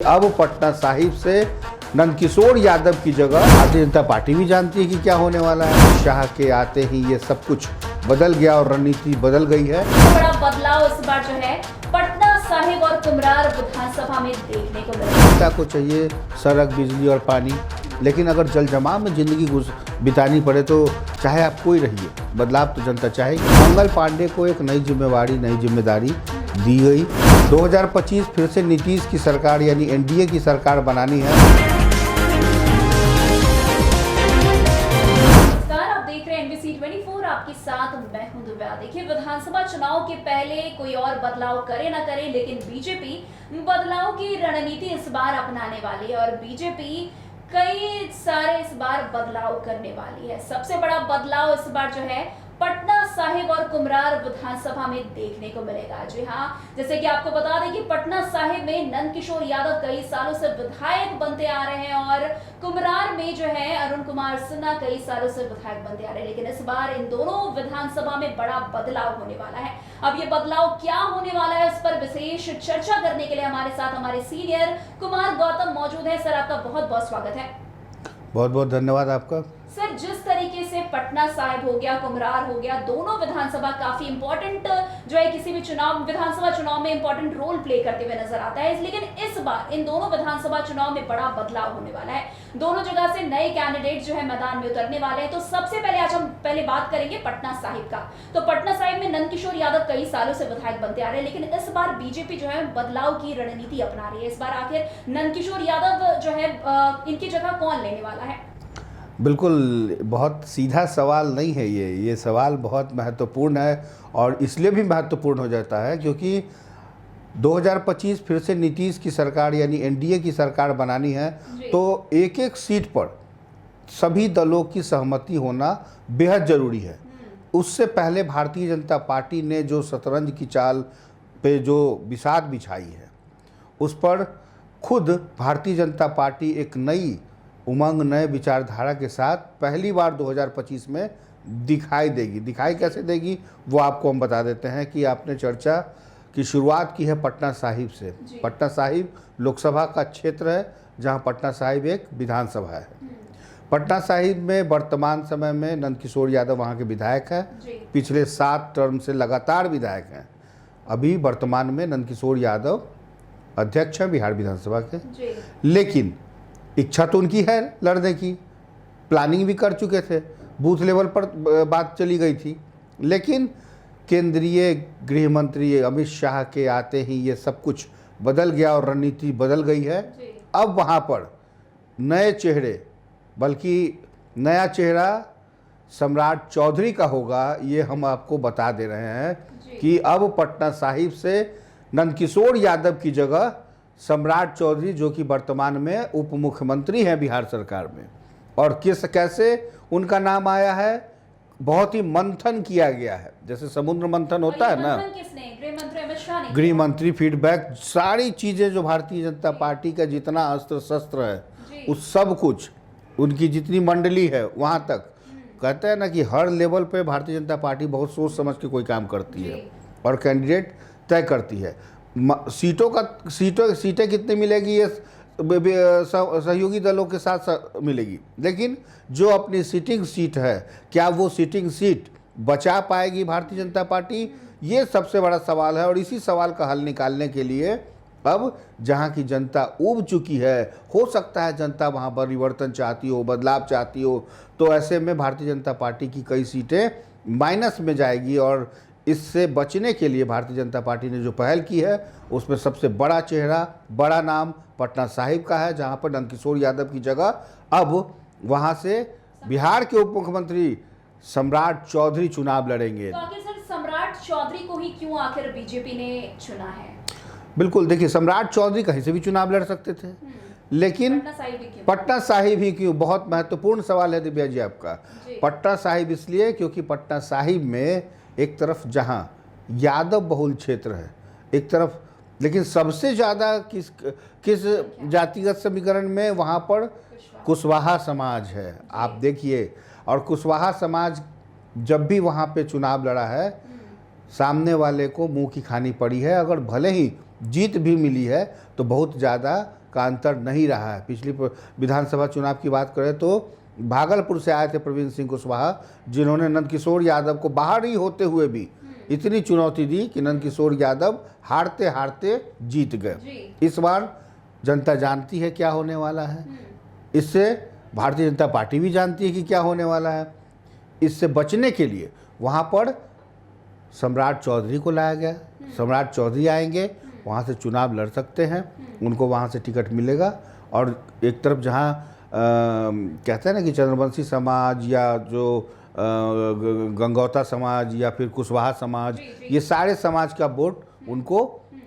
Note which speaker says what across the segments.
Speaker 1: अब पटना साहिब से नंदकिशोर यादव की जगह भारतीय जनता पार्टी भी जानती है कि क्या होने वाला है। शाह के आते ही ये सब कुछ बदल गया और रणनीति बदल गई है।
Speaker 2: बड़ा बदलाव इस बार जो है पटना साहिब और कुम्हरार विधानसभा में देखने को मिला।
Speaker 1: जनता को चाहिए सड़क, बिजली और पानी, लेकिन अगर जल जमाव में जिंदगी बितानी पड़े तो चाहे आप कोई रहिए, बदलाव तो जनता चाहेगी। मंगल पांडे को एक नई जिम्मेवारी, नई जिम्मेदारी दी गई। 2025 फिर से नीतीश की सरकार यानी एनडीए की सरकार बनानी है।
Speaker 2: नमस्कार, आप देख रहे हैं NBC 24। आपके साथ मैं हूं दिव्या। देखिए, विधानसभा चुनाव के पहले कोई और बदलाव करे ना करे, लेकिन बीजेपी बदलाव की रणनीति इस बार अपनाने वाली है और बीजेपी कई सारे इस बार बदलाव करने वाली है। सबसे बड़ा बदलाव इस बार जो है पटना साहिब और कुम्हरार विधानसभा में देखने को मिलेगा। जी हाँ, जैसे कि आपको बता दें कि पटना साहिब में नंदकिशोर यादव कई सालों से विधायक बनते आ रहे हैं और कुम्हरार में जो है अरुण कुमार सिन्हा कई सालों से विधायक बनते आ रहे हैं। लेकिन इस बार इन दोनों विधानसभा में बड़ा बदलाव होने वाला है। अब ये बदलाव क्या होने वाला है, इस पर विशेष चर्चा करने के लिए हमारे साथ हमारे सीनियर कुमार गौतम मौजूद है। सर, आपका बहुत बहुत स्वागत है।
Speaker 1: बहुत बहुत धन्यवाद आपका।
Speaker 2: सर, जिस तरीके से पटना साहिब हो गया, कुम्हरार हो गया, दोनों विधानसभा काफी इंपॉर्टेंट जो है किसी भी चुनाव, विधानसभा चुनाव में इंपॉर्टेंट रोल प्ले करते हुए नजर आता है। लेकिन इस बार इन दोनों विधानसभा चुनाव में बड़ा बदलाव होने वाला है। दोनों जगह से नए कैंडिडेट जो है मैदान में उतरने वाले हैं। तो सबसे पहले आज हम पहले बात करेंगे पटना साहिब का। तो पटना साहिब में नंदकिशोर यादव कई सालों से विधायक बनते आ रहे हैं, लेकिन इस बार बीजेपी जो है बदलाव की रणनीति अपना रही है। इस बार आखिर नंदकिशोर यादव जो है इनकी जगह कौन लेने वाला है?
Speaker 1: बिल्कुल, बहुत सीधा सवाल नहीं है ये सवाल बहुत महत्वपूर्ण है और इसलिए भी महत्वपूर्ण हो जाता है क्योंकि 2025 फिर से नीतीश की सरकार यानी एनडीए की सरकार बनानी है। तो एक एक सीट पर सभी दलों की सहमति होना बेहद ज़रूरी है। उससे पहले भारतीय जनता पार्टी ने जो शतरंज की चाल पे जो बिसात बिछाई है, उस पर खुद भारतीय जनता पार्टी एक नई उमंग, नए विचारधारा के साथ पहली बार 2025 में दिखाई देगी। दिखाई कैसे देगी वो आपको हम बता देते हैं कि आपने चर्चा की शुरुआत की है पटना साहिब से। पटना साहिब लोकसभा का क्षेत्र है जहां पटना साहिब एक विधानसभा है। पटना साहिब में वर्तमान समय में नंदकिशोर यादव वहां के विधायक हैं। पिछले 7 टर्म से लगातार विधायक हैं। अभी वर्तमान में नंदकिशोर यादव अध्यक्ष हैं बिहार विधानसभा के। लेकिन इच्छा तो उनकी है लड़ने की, प्लानिंग भी कर चुके थे, बूथ लेवल पर बात चली गई थी। लेकिन केंद्रीय गृह मंत्री अमित शाह के आते ही ये सब कुछ बदल गया और रणनीति बदल गई है। अब वहाँ पर नए चेहरे, बल्कि नया चेहरा सम्राट चौधरी का होगा, ये हम आपको बता दे रहे हैं कि अब पटना साहिब से नंदकिशोर यादव की जगह सम्राट चौधरी, जो कि वर्तमान में उप मुख्यमंत्री हैं बिहार सरकार में, और कैसे उनका नाम आया है, बहुत ही मंथन किया गया है। जैसे समुद्र मंथन होता है ना, गृह मंत्री फीडबैक, सारी चीज़ें जो भारतीय जनता पार्टी का जितना अस्त्र शस्त्र है उस सब कुछ, उनकी जितनी मंडली है वहाँ तक, कहते हैं ना कि हर लेवल पे भारतीय जनता पार्टी बहुत सोच समझ के कोई काम करती है और कैंडिडेट तय करती है। सीटें कितनी मिलेगी ये सहयोगी दलों के साथ मिलेगी, लेकिन जो अपनी सिटिंग सीट है, क्या वो सिटिंग सीट बचा पाएगी भारतीय जनता पार्टी, ये सबसे बड़ा सवाल है। और इसी सवाल का हल निकालने के लिए अब जहां की जनता ऊब चुकी है, हो सकता है जनता वहां परिवर्तन चाहती हो, बदलाव चाहती हो, तो ऐसे में भारतीय जनता पार्टी की कई सीटें माइनस में जाएगी। और इससे बचने के लिए भारतीय जनता पार्टी ने जो पहल की है उसमें सबसे बड़ा चेहरा, बड़ा नाम पटना साहिब का है, जहां पर नंदकिशोर यादव की जगह अब वहां से बिहार के उप मुख्यमंत्री सम्राट चौधरी चुनाव लड़ेंगे।
Speaker 2: तो आखिर सर, सम्राट चौधरी को ही क्यों आखिर बीजेपी ने चुना है?
Speaker 1: बिल्कुल, देखिए, सम्राट चौधरी कहीं से भी चुनाव लड़ सकते थे, लेकिन पटना साहिब ही क्यों? बहुत महत्वपूर्ण सवाल है दिव्या जी आपका। पटना साहिब इसलिए क्योंकि पटना साहिब में एक तरफ जहां यादव बहुल क्षेत्र है, एक तरफ, लेकिन सबसे ज़्यादा किस जातिगत समीकरण में वहाँ पर कुशवाहा समाज है। आप देखिए, और कुशवाहा समाज जब भी वहाँ पे चुनाव लड़ा है, सामने वाले को मुंह की खानी पड़ी है। अगर भले ही जीत भी मिली है तो बहुत ज़्यादा का अंतर नहीं रहा है। पिछली विधानसभा चुनाव की बात करें तो भागलपुर से आए थे प्रवीण सिंह कुशवाहा, जिन्होंने नंदकिशोर यादव को बाहर ही होते हुए भी इतनी चुनौती दी कि नंदकिशोर यादव हारते हारते जीत गए। इस बार जनता जानती है क्या होने वाला है, इससे भारतीय जनता पार्टी भी जानती है कि क्या होने वाला है। इससे बचने के लिए वहाँ पर सम्राट चौधरी को लाया गया। सम्राट चौधरी आएंगे, वहाँ से चुनाव लड़ सकते हैं, उनको वहाँ से टिकट मिलेगा। और एक तरफ जहाँ कहते हैं ना कि चंद्रवंशी समाज या जो गंगौता समाज या फिर कुशवाहा समाज, ये सारे समाज का वोट उनको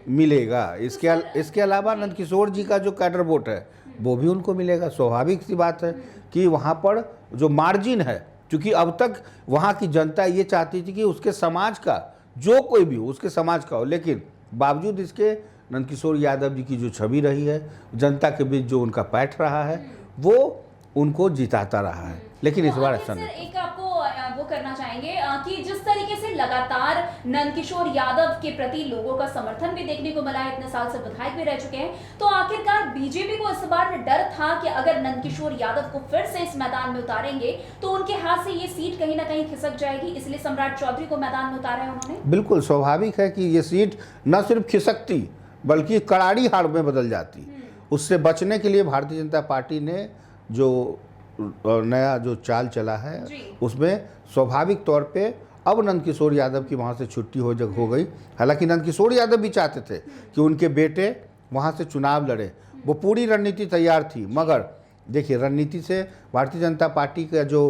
Speaker 1: मिलेगा। इसके अलावा नंदकिशोर जी का जो कैडर वोट है वो भी उनको मिलेगा। स्वाभाविक सी बात है कि वहाँ पर जो मार्जिन है, क्योंकि अब तक वहाँ की जनता ये चाहती थी कि उसके समाज का जो कोई भी हो, उसके समाज का हो, लेकिन बावजूद इसके नंदकिशोर यादव जी की जो छवि रही है, जनता के बीच जो उनका पैठ रहा है, वो उनको जिताता रहा है। लेकिन इस बार ऐसा नहीं।
Speaker 2: एक आपको वो करना चाहेंगे कि जिस तरीके से लगातार नंदकिशोर यादव के प्रति लोगों का समर्थन भी देखने को मिला है, इतने साल से विधायक भी रह चुके हैं, तो आखिरकार बीजेपी को इस बार डर था कि अगर नंदकिशोर यादव को फिर से इस मैदान में उतारेंगे तो उनके हाथ से ये सीट कहीं ना कहीं खिसक जाएगी, इसलिए सम्राट चौधरी को मैदान में उतारा है उन्होंने।
Speaker 1: बिल्कुल स्वाभाविक है कि ये सीट न सिर्फ खिसकती बल्कि करारी हार में बदल जाती। उससे बचने के लिए भारतीय जनता पार्टी ने जो नया जो चाल चला है, उसमें स्वाभाविक तौर पे अब नंदकिशोर यादव की वहाँ से छुट्टी हो गई। हालांकि नंदकिशोर यादव भी चाहते थे कि उनके बेटे वहाँ से चुनाव लड़े, वो पूरी रणनीति तैयार थी। मगर देखिए, रणनीति से भारतीय जनता पार्टी का जो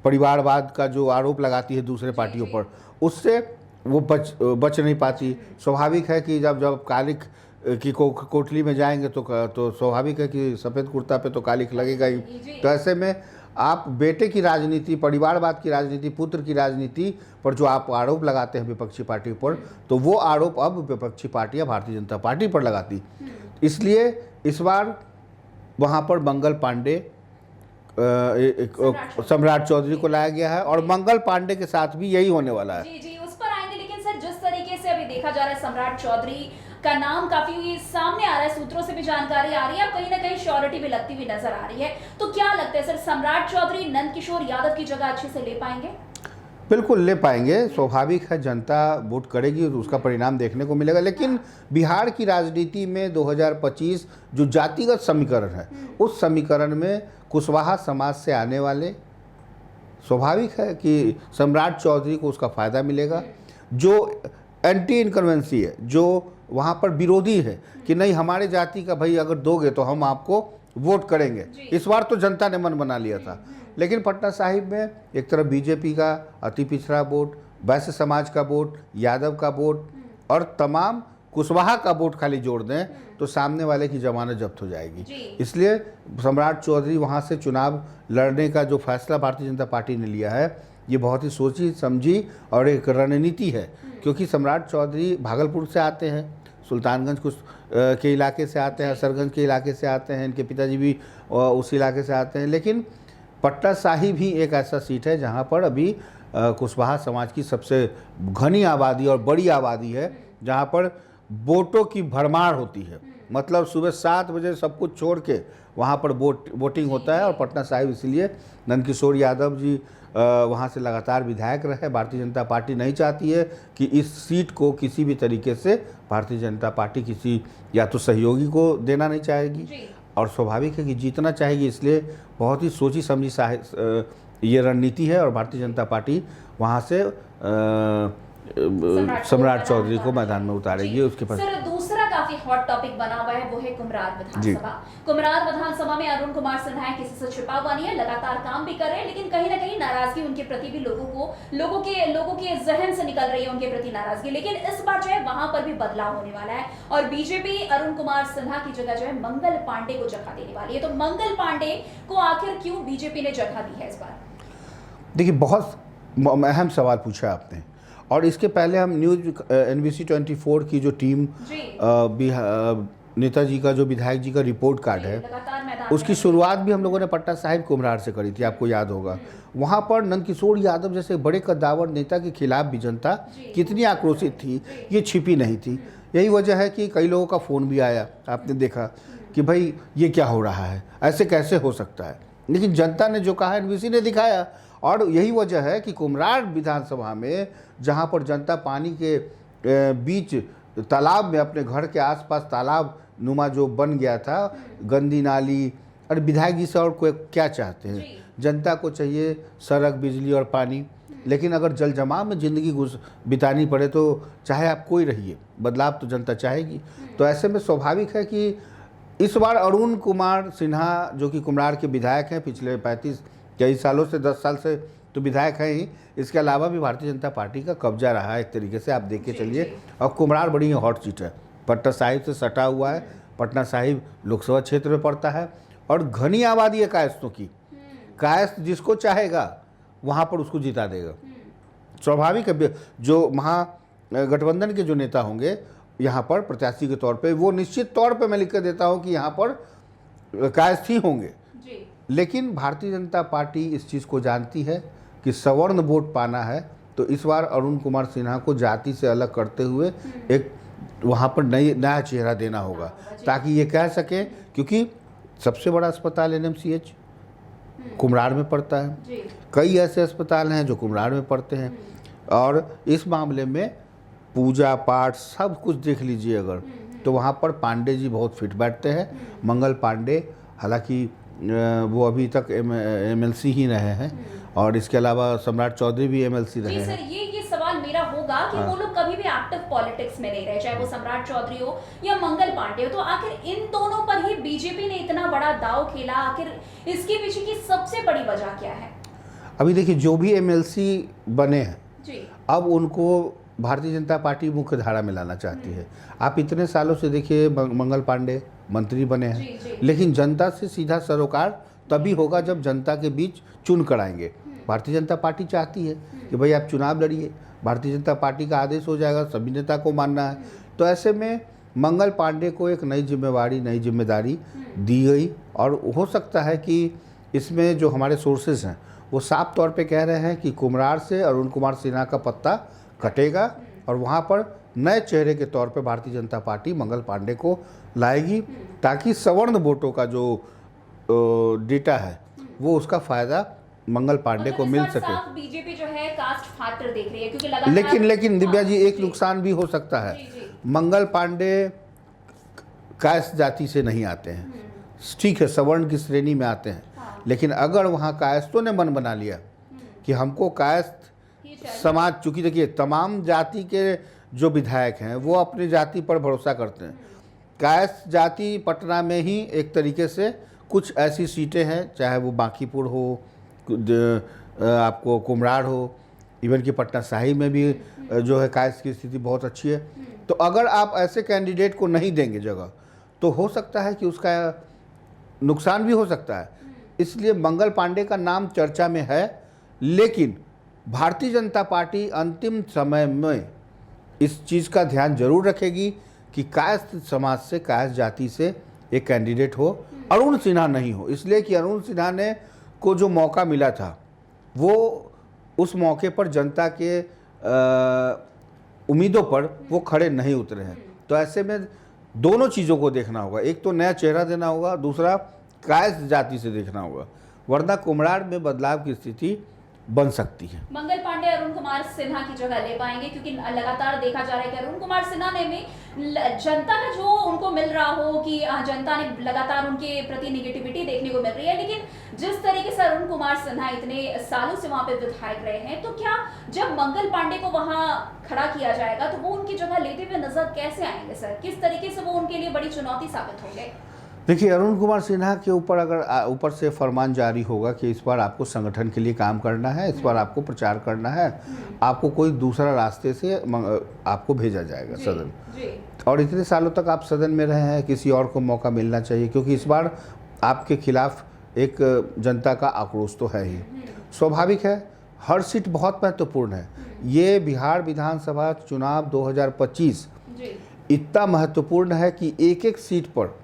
Speaker 1: परिवारवाद का जो आरोप लगाती है दूसरे पार्टियों पर, उससे वो बच नहीं पाती। स्वाभाविक है कि जब कालिक की कोठली में जाएंगे तो स्वाभाविक है कि सफ़ेद कुर्ता पे तो कालिक लगेगा ही। तो ऐसे में आप बेटे की राजनीति, परिवारवाद की राजनीति, पुत्र की राजनीति पर जो आप आरोप लगाते हैं विपक्षी पार्टी पर, तो वो आरोप अब विपक्षी पार्टियां भारतीय जनता पार्टी पर लगाती। इसलिए इस बार वहाँ पर मंगल पांडे, सम्राट चौधरी को लाया गया है और मंगल पांडे के साथ भी यही होने वाला है।
Speaker 2: जी उस पर आएंगे, लेकिन सर जिस तरीके से अभी देखा जा रहा है सम्राट चौधरी का नाम काफी सामने आ रहा है, सूत्रों से भी जानकारी आ रही है, अब कहीं ना कहीं श्योरिटी भी लगती हुई नजर आ रही है, तो क्या लगता है सर सम्राट चौधरी नंदकिशोर यादव की जगह अच्छे से ले पाएंगे?
Speaker 1: बिल्कुल ले पाएंगे। स्वाभाविक है, जनता वोट करेगी और उसका परिणाम देखने को मिलेगा। लेकिन बिहार की राजनीति में 2025 जो जातिगत समीकरण है, उस समीकरण में कुशवाहा समाज से आने वाले, स्वाभाविक है कि सम्राट चौधरी को उसका फ़ायदा मिलेगा। जो एंटी इनकन्वेंसी है, जो वहाँ पर विरोधी है कि नहीं हमारे जाति का भाई अगर दोगे तो हम आपको वोट करेंगे, इस बार तो जनता ने मन बना लिया था। लेकिन पटना साहिब में एक तरफ बीजेपी का अति पिछड़ा वोट, वैश्य समाज का वोट, यादव का वोट और तमाम कुशवाहा का वोट खाली जोड़ दें तो सामने वाले की जमानत जब्त हो जाएगी। इसलिए सम्राट चौधरी वहाँ से चुनाव लड़ने का जो फैसला भारतीय जनता पार्टी ने लिया है, ये बहुत ही सोची समझी और एक रणनीति है। क्योंकि सम्राट चौधरी भागलपुर से आते हैं, सुल्तानगंज के इलाके से आते हैं, असरगंज के इलाके से आते हैं, इनके पिताजी भी उस इलाके से आते हैं। लेकिन पटना साहिब ही एक ऐसा सीट है जहाँ पर अभी कुशवाहा समाज की सबसे घनी आबादी और बड़ी आबादी है, जहाँ पर वोटों की भरमार होती है। मतलब सुबह 7 बजे सब कुछ छोड़ के वहाँ पर वोटिंग होता है। और पटना साहिब इसलिए नंदकिशोर यादव जी वहाँ से लगातार विधायक रहे। भारतीय जनता पार्टी नहीं चाहती है कि इस सीट को किसी भी तरीके से भारतीय जनता पार्टी किसी या तो सहयोगी को देना नहीं चाहेगी, और स्वाभाविक है कि जीतना चाहेगी। इसलिए बहुत ही सोची समझी ये रणनीति है और भारतीय जनता पार्टी वहाँ से सम्राट चौधरी को मैदान में उतारेगी। उसके पास
Speaker 2: सर दूसरा काफी हॉट टॉपिक बना हुआ है, वो है कुम्हरार विधानसभा। कुम्हरार विधानसभा में अरुण कुमार सिन्हा किसी से छिपा हुआ नहीं है, लगातार काम भी कर रहे हैं, लेकिन कहीं ना कहीं नाराजगी उनके प्रति भी लोगों के जहन से निकल रही है उनके प्रति नाराजगी। लेकिन इस बार जो है वहां पर भी बदलाव होने वाला है और बीजेपी अरुण कुमार सिन्हा की जगह जो है मंगल पांडे को जगह देने वाली है। तो मंगल पांडे को आखिर क्यों बीजेपी ने जगह दी है इस बार?
Speaker 1: देखिए, बहुत अहम सवाल पूछा आपने। और इसके पहले हम न्यूज NBC 24 की जो टीम नेताजी का जो विधायक जी का रिपोर्ट कार्ड है, उसकी शुरुआत भी हम लोगों ने पटना साहिब कुम्हरार से करी थी, आपको याद होगा। वहाँ पर नंदकिशोर यादव जैसे बड़े कद्दावर नेता के खिलाफ भी जनता कितनी आक्रोशित थी, ये छिपी नहीं थी। यही वजह है कि कई लोगों का फ़ोन भी आया, आपने देखा कि भाई ये क्या हो रहा है, ऐसे कैसे हो सकता है। लेकिन जनता ने जो कहा एनवीसी ने दिखाया, और यही वजह है कि कुम्हरार विधानसभा में जहाँ पर जनता पानी के बीच तालाब में, अपने घर के आसपास तालाब नुमा जो बन गया था, गंदी नाली, और विधायक जी से और कोई क्या चाहते हैं? जनता को चाहिए सड़क, बिजली और पानी। लेकिन अगर जल जमाव में ज़िंदगी बितानी पड़े तो चाहे आप कोई रहिए, बदलाव तो जनता चाहेगी। तो ऐसे में स्वाभाविक है कि इस बार अरुण कुमार सिन्हा जो कि कुम्हरार के विधायक हैं, पिछले 35 कई सालों से, 10 साल से तो विधायक हैं ही, इसके अलावा भी भारतीय जनता पार्टी का कब्जा रहा है एक तरीके से, आप देख के चलिए। और कुम्हरार बड़ी हॉट सीट है, पटना साहिब से सटा हुआ है, पटना साहिब लोकसभा क्षेत्र में पड़ता है, और घनी आबादी है कायस्थों की। कायस्थ जिसको चाहेगा वहाँ पर उसको जिता देगा। स्वाभाविक है, जो महागठबंधन के जो नेता होंगे यहाँ पर प्रत्याशी के तौर पे, वो निश्चित तौर पे मैं लिख कर देता हूँ कि यहाँ पर कायस्थ ही होंगे। लेकिन भारतीय जनता पार्टी इस चीज़ को जानती है कि सवर्ण वोट पाना है, तो इस बार अरुण कुमार सिन्हा को जाति से अलग करते हुए एक वहाँ पर नया चेहरा देना होगा, ताकि ये कह सकें, क्योंकि सबसे बड़ा अस्पताल एनएमसीएच कुम्हरार में पड़ता है, कई ऐसे अस्पताल हैं जो कुम्हरार में पड़ते हैं, और इस मामले में पूजा पाठ सब कुछ देख लीजिए अगर, तो वहाँ पर पांडे जी बहुत फिट बैठते हैं। मंगल पांडे, हालांकि वो अभी तक एमएलसी ही रहे हैं, और इसके अलावा सम्राट चौधरी भी एमएलसी रहे हैं।
Speaker 2: सर, ये सवाल मेरा होगा कि वो लोग कभी भी एक्टिव पॉलिटिक्स में नहीं रहे, चाहे वो सम्राट चौधरी हो या मंगल पांडे हो, तो आखिर इन दोनों पर ही बीजेपी ने इतना बड़ा दांव खेला, आखिर इसके पीछे की सबसे बड़ी वजह क्या है?
Speaker 1: अभी देखिए, जो भी एमएलसी बने हैं
Speaker 2: जी,
Speaker 1: अब उनको भारतीय जनता पार्टी मुख्य धारा में लाना चाहती है। आप इतने सालों से देखिए, मंगल पांडे मंत्री बने हैं, लेकिन जनता से सीधा सरोकार तभी होगा जब जनता के बीच चुन कर आएंगे। भारतीय जनता पार्टी चाहती है कि भाई आप चुनाव लड़िए, भारतीय जनता पार्टी का आदेश हो जाएगा, सभी नेता को मानना है। तो ऐसे में मंगल पांडे को एक नई जिम्मेवारी, नई जिम्मेदारी दी गई, और हो सकता है कि इसमें जो हमारे सोर्सेज हैं वो साफ तौर पे कह रहे हैं कि कुम्हरार से अरुण कुमार सिन्हा का पत्ता कटेगा, और वहाँ पर नए चेहरे के तौर पे भारतीय जनता पार्टी मंगल पांडे को लाएगी, ताकि सवर्ण वोटों का जो डेटा है वो उसका फ़ायदा मंगल पांडे को मिल सके।
Speaker 2: बीजेपी जो है कास्ट फैक्टर देख रही है, क्योंकि लगातार
Speaker 1: लेकिन दिव्या जी, एक नुकसान भी हो सकता है। मंगल पांडे कायस्थ जाति से नहीं आते हैं, ठीक है, सवर्ण की श्रेणी में आते हैं, लेकिन अगर वहाँ कायस्थों ने मन बना लिया कि हमको कायस्थ समाज, चूँकि देखिए तमाम जाति के जो विधायक हैं वो अपनी जाति पर भरोसा करते हैं। कायस्थ जाति पटना में ही एक तरीके से कुछ ऐसी सीटें हैं, चाहे वो बांकीपुर हो, आपको कुम्हरार हो, इवन कि पटना साहिब में भी जो है कायस्थ की स्थिति बहुत अच्छी है। तो अगर आप ऐसे कैंडिडेट को नहीं देंगे जगह, तो हो सकता है कि उसका नुकसान भी हो सकता है। इसलिए मंगल पांडे का नाम चर्चा में है, लेकिन भारतीय जनता पार्टी अंतिम समय में इस चीज़ का ध्यान जरूर रखेगी कि कायस्थ समाज से, कायस्थ जाति से एक कैंडिडेट हो, अरुण सिन्हा नहीं हो। इसलिए कि अरुण सिन्हा ने को जो मौका मिला था वो उस मौके पर जनता के उम्मीदों पर वो खड़े नहीं उतरे हैं। तो ऐसे में दोनों चीज़ों को देखना होगा, एक तो नया चेहरा देना होगा, दूसरा कायस्थ जाति से देखना होगा, वरना कुम्हरार में बदलाव की स्थिति बन सकती है।
Speaker 2: मंगल पांडे अरुण कुमार सिन्हा की जगह ले पाएंगे, क्योंकि लगातार देखा जा रहा है कि अरुण कुमार सिन्हा ने में जनता का जो उनको मिल रहा हो कि जनता ने लगातार उनके प्रति निगेटिविटी देखने को मिल रही है, लेकिन जिस तरीके से अरुण कुमार सिन्हा इतने सालों से वहां पे विधायक रहे हैं, तो क्या जब मंगल पांडे को वहां खड़ा किया जाएगा तो वो उनकी जगह लेते हुए नजर कैसे आएंगे सर? किस तरीके से वो उनके लिए बड़ी चुनौती साबित होंगे?
Speaker 1: देखिए, अरुण कुमार सिन्हा के ऊपर अगर ऊपर से फरमान जारी होगा कि इस बार आपको संगठन के लिए काम करना है, इस बार आपको प्रचार करना है, आपको कोई दूसरा रास्ते से आपको भेजा जाएगा सदन, और इतने सालों तक आप सदन में रहे हैं, किसी और को मौका मिलना चाहिए, क्योंकि इस बार आपके खिलाफ एक जनता का आक्रोश तो है ही। स्वाभाविक है, हर सीट बहुत महत्वपूर्ण है। ये बिहार विधानसभा चुनाव 2025 इतना महत्वपूर्ण है कि एक एक सीट पर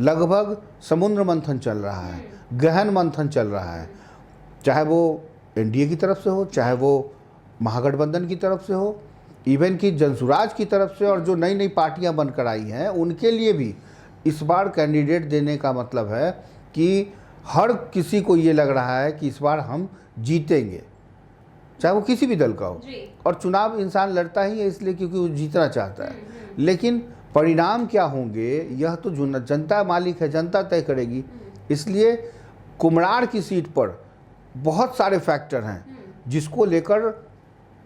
Speaker 1: लगभग समुद्र मंथन चल रहा है, गहन मंथन चल रहा है, चाहे वो एनडीए की तरफ से हो, चाहे वो महागठबंधन की तरफ से हो, इवन कि जनसुराज की तरफ से, और जो नई नई पार्टियां बनकर आई हैं उनके लिए भी इस बार कैंडिडेट देने का मतलब है कि हर किसी को ये लग रहा है कि इस बार हम जीतेंगे, चाहे वो किसी भी दल का हो।
Speaker 2: जी।
Speaker 1: और चुनाव इंसान लड़ता ही है इसलिए क्योंकि वो जीतना चाहता है, लेकिन परिणाम क्या होंगे यह तो जनता मालिक है, जनता तय करेगी। इसलिए कुम्हरार की सीट पर बहुत सारे फैक्टर हैं जिसको लेकर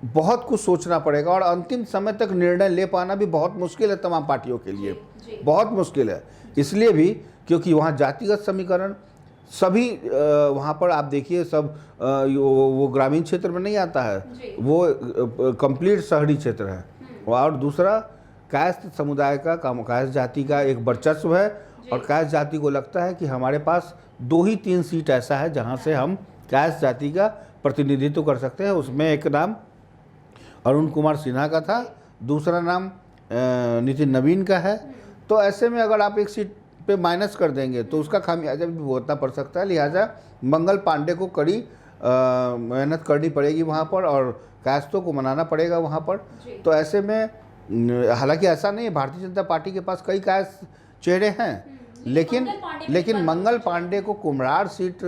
Speaker 1: बहुत कुछ सोचना पड़ेगा, और अंतिम समय तक निर्णय ले पाना भी बहुत मुश्किल है तमाम पार्टियों के लिए,
Speaker 2: जी।
Speaker 1: बहुत मुश्किल है। इसलिए भी क्योंकि वहाँ जातिगत समीकरण सभी वहाँ पर आप देखिए सब वो ग्रामीण क्षेत्र में नहीं आता है,
Speaker 2: जी।
Speaker 1: वो कंप्लीट शहरी क्षेत्र है। और दूसरा कायस्थ समुदाय का कायस्थ जाति का एक वर्चस्व है, और कायस्थ जाति को लगता है कि हमारे पास 2 ही 3 सीट ऐसा है जहाँ से हम कायस्थ जाति का प्रतिनिधित्व कर सकते हैं। उसमें एक नाम अरुण कुमार सिन्हा का था, दूसरा नाम नितिन नवीन का है। तो ऐसे में अगर आप एक सीट पे माइनस कर देंगे तो उसका खामियाजा भी भुगतना पड़ सकता है। लिहाजा मंगल पांडे को कड़ी मेहनत करनी पड़ेगी वहाँ पर, और कायस्थों को मनाना पड़ेगा वहाँ पर। तो ऐसे में हालांकि ऐसा नहीं है, भारतीय जनता पार्टी के पास कई कायस्थ चेहरे हैं, लेकिन मंगल पांडे को कुम्हरार सीट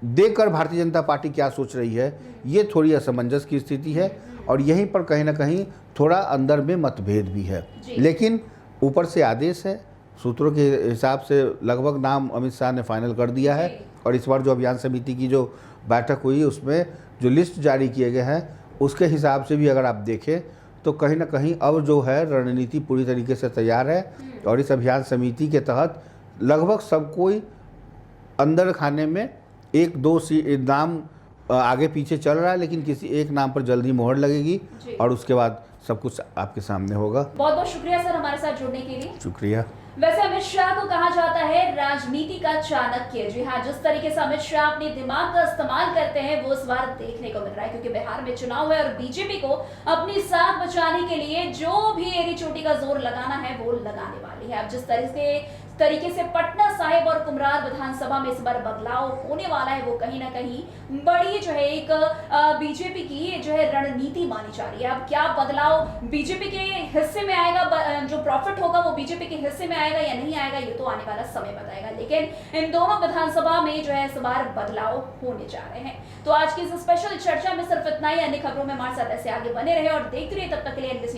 Speaker 1: देकर भारतीय जनता पार्टी क्या सोच रही है, ये थोड़ी असमंजस की स्थिति है, और यहीं पर कहीं ना कहीं थोड़ा अंदर में मतभेद भी है। लेकिन ऊपर से आदेश है, सूत्रों के हिसाब से लगभग नाम अमित शाह ने फाइनल कर दिया है, और इस बार जो अभियान समिति की जो बैठक हुई उसमें जो लिस्ट जारी किए गए हैं उसके हिसाब से भी अगर आप देखें तो कहीं ना कहीं अब जो है रणनीति पूरी तरीके से तैयार है, और इस अभियान समिति के तहत लगभग सब कोई अंदर खाने में 1-2 नाम आगे पीछे चल रहा है, लेकिन किसी एक नाम पर जल्दी मोहर लगेगी और उसके बाद सब कुछ आपके सामने होगा।
Speaker 2: बहुत बहुत शुक्रिया सर हमारे साथ जुड़ने के लिए।
Speaker 1: शुक्रिया।
Speaker 2: वैसे अमित शाह को कहा जाता है राजनीति का चाणक्य। जी हाँ, जिस तरीके से अमित शाह अपने दिमाग का इस्तेमाल करते हैं वो इस बार देखने को मिल रहा है, क्योंकि बिहार में चुनाव है और बीजेपी को अपनी साख बचाने के लिए जो भी एड़ी चोटी का जोर लगाना है वो लगाने वाली है। अब जिस तरीके से पटना साहिब और कुम्हरार विधानसभा में इस बार बदलाव होने वाला है वो कहीं ना कहीं बड़ी जो है एक बीजेपी की जो है रणनीति मानी जा रही है। अब क्या बदलाव बीजेपी के हिस्से में आएगा, जो प्रॉफिट होगा वो बीजेपी के हिस्से में आएगा या नहीं आएगा, ये तो आने वाला समय बताएगा। लेकिन इन दोनों विधानसभा में जो है इस बार बदलाव होने जा रहे हैं। तो आज की इस स्पेशल चर्चा में सिर्फ इतना ही। अन्य खबरों में हमारे साथ ऐसे आगे बने रहे और देखते रहिए। तब तक के लिए NBC